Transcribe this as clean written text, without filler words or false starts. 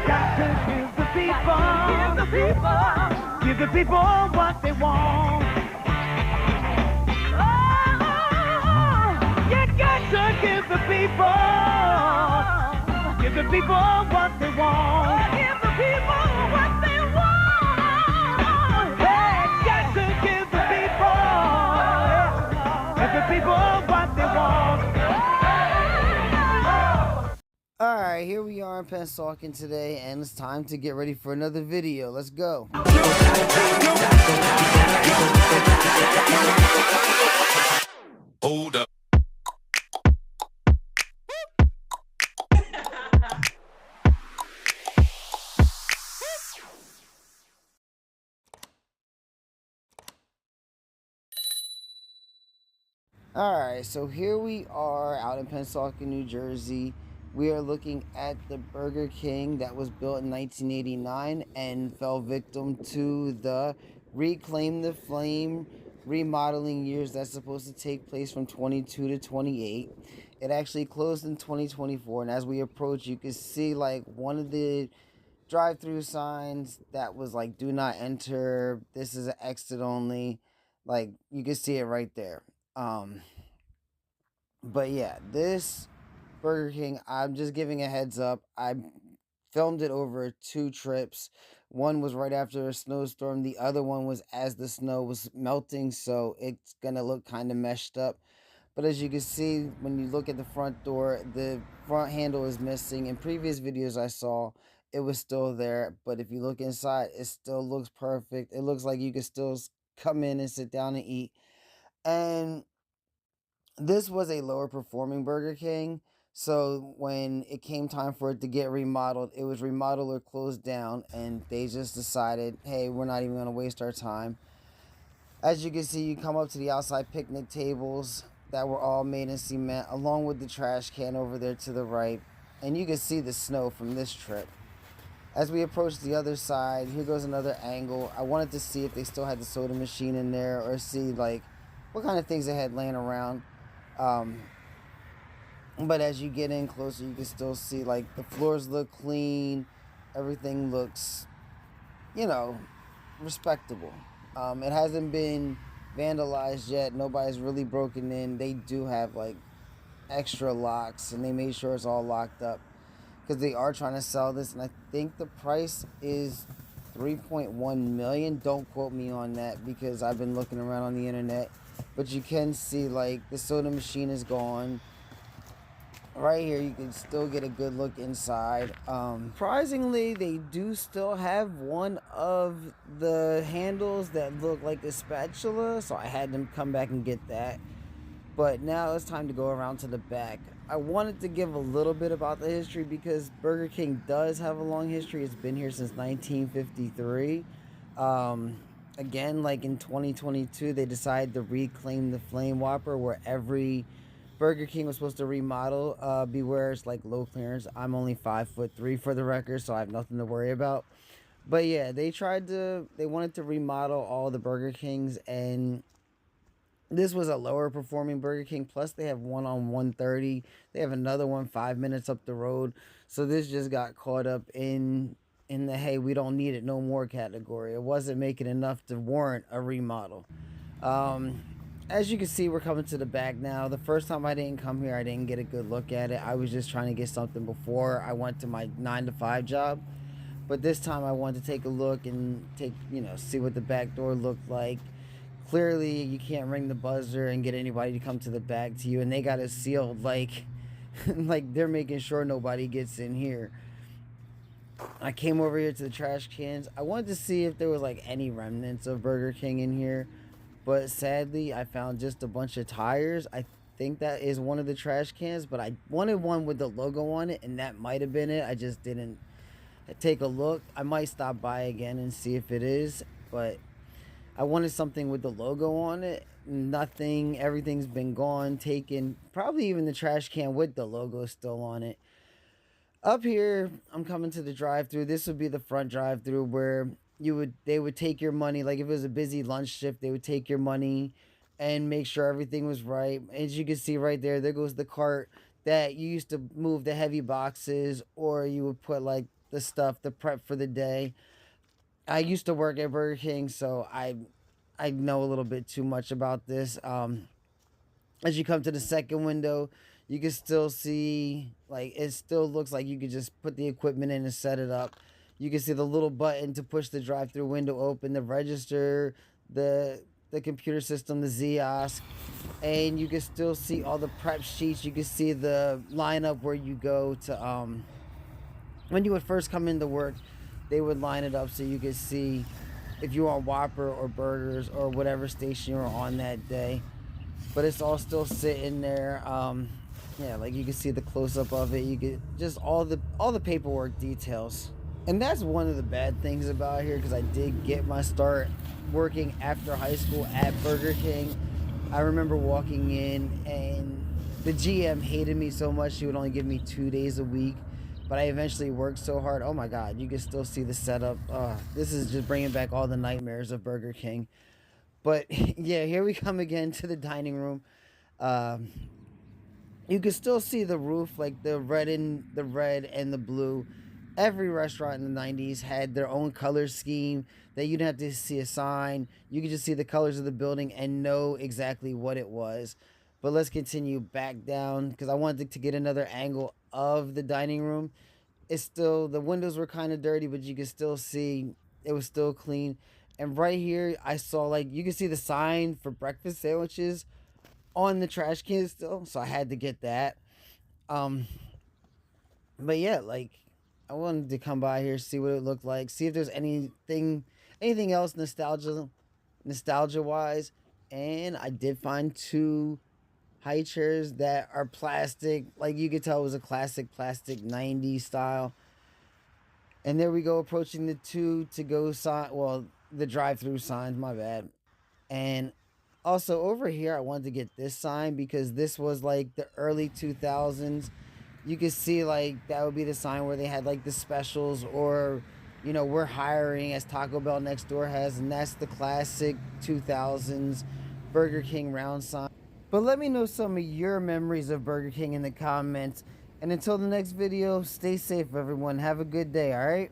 got to give the people what they want. Oh, you got to give the people what they want. Give the people what they want. Hey, got to give the people what they want. Alright, here we are in Pennsauken today, and it's time to get ready for another video. Let's go. Hold up. Alright, so here we are out in Pennsauken, New Jersey. We are looking at the Burger King that was built in 1989 and fell victim to the Reclaim the Flame remodeling years that's supposed to take place from 22 to 28. It actually closed in 2024, and as we approach, you can see like one of the drive-through signs that was like do not enter, this is an exit only. Like you can see it right there. But yeah, this Burger King, I'm just giving a heads up. I filmed it over 2 trips. One was right after a snowstorm. The other one was as the snow was melting, so it's gonna look kind of meshed up. But as you can see, when you look at the front door, the front handle is missing. In previous videos I saw, it was still there. But if you look inside, it still looks perfect. It looks like you could still come in and sit down and eat. And this was a lower performing Burger King. So when it came time for it to get remodeled, it was remodeled or closed down. And they just decided, hey, we're not even going to waste our time. As you can see, you come up to the outside picnic tables that were all made in cement, along with the trash can over there to the right. And you can see the snow from this trip. As we approach the other side, here goes another angle. I wanted to see if they still had the soda machine in there, or see like what kind of things they had laying around. But as you get in closer, you can still see like the floors look clean. Everything looks, you know, respectable. It hasn't been vandalized yet. Nobody's really broken in. They do have like extra locks, and they made sure it's all locked up because they are trying to sell this. And I think the price is 3.1 million. Don't quote me on that because I've been looking around on the internet. But you can see like the soda machine is gone. Right here, you can still get a good look inside. Surprisingly, they do still have one of the handles that look like a spatula, so I had them come back and get that. But now it's time to go around to the back. I wanted to give a little bit about the history because Burger King does have a long history. It's been here since 1953. Again, like in 2022, they decided to reclaim the Flame Whopper, where every Burger King was supposed to remodel. Beware, it's like low clearance. I'm only 5'3" for the record, so I have nothing to worry about. But yeah, they wanted to remodel all the Burger Kings, and this was a lower performing Burger King. Plus, they have one on 130. They have another one 5 minutes up the road. So this just got caught up in the hey, we don't need it no more category. It wasn't making enough to warrant a remodel. As you can see, we're coming to the back now. The first time I didn't come here, I didn't get a good look at it. I was just trying to get something before I went to my 9 to 5 job. But this time I wanted to take a look and see what the back door looked like. Clearly, you can't ring the buzzer and get anybody to come to the back to you, and they got it sealed like like they're making sure nobody gets in here. I came over here to the trash cans. I wanted to see if there was like any remnants of Burger King in here, but sadly I found just a bunch of tires. I think that is one of the trash cans, but I wanted one with the logo on it, and that might have been it. I just didn't take a look. I might stop by again and see if it is, but I wanted something with the logo on it. Nothing. Everything's been gone, taken. Probably even the trash can with the logo still on it. Up here, I'm coming to the drive-thru. This would be the front drive-thru where they would take your money. Like if it was a busy lunch shift, they would take your money and make sure everything was right. As you can see right there goes the cart that you used to move the heavy boxes, or you would put like the stuff, the prep for the day. I used to work at Burger King, so I know a little bit too much about this. As you come to the second window, you can still see, like, it still looks like you could just put the equipment in and set it up. You can see the little button to push the drive-through window open, the register, the computer system, the Ziosk, and you can still see all the prep sheets. You can see the lineup where you go to when you would first come into work. They would line it up so you could see if you were on Whopper or burgers or whatever station you were on that day. But it's all still sitting there. Yeah, like you can see the close-up of it. You get just all the paperwork details. And that's one of the bad things about here, because I did get my start working after high school at Burger King. I remember walking in and the GM hated me so much she would only give me 2 days a week. But I eventually worked so hard. Oh my God, you can still see the setup. This is just bringing back all the nightmares of Burger King. But yeah, here we come again to the dining room. You can still see the roof, like the red and the blue. Every restaurant in the 90s had their own color scheme that you didn't have to see a sign. You could just see the colors of the building and know exactly what it was. But let's continue back down, because I wanted to get another angle of the dining room. It's still, the windows were kind of dirty, but you can still see it was still clean. And right here, I saw, like, you can see the sign for breakfast sandwiches on the trash can still, so I had to get that. But yeah, like, I wanted to come by here, see what it looked like, see if there's anything else nostalgia wise. And I did find 2 high chairs that are plastic, like you could tell it was a classic plastic 90s style. And there we go, approaching the 2 to go sign, well, the drive-through signs, my bad. And also over here, I wanted to get this sign because this was like the early 2000s. You could see, like, that would be the sign where they had like the specials, or, you know, we're hiring, as Taco Bell next door has. And that's the classic 2000s Burger King round sign. But let me know some of your memories of Burger King in the comments. And until the next video, stay safe, everyone. Have a good day, all right?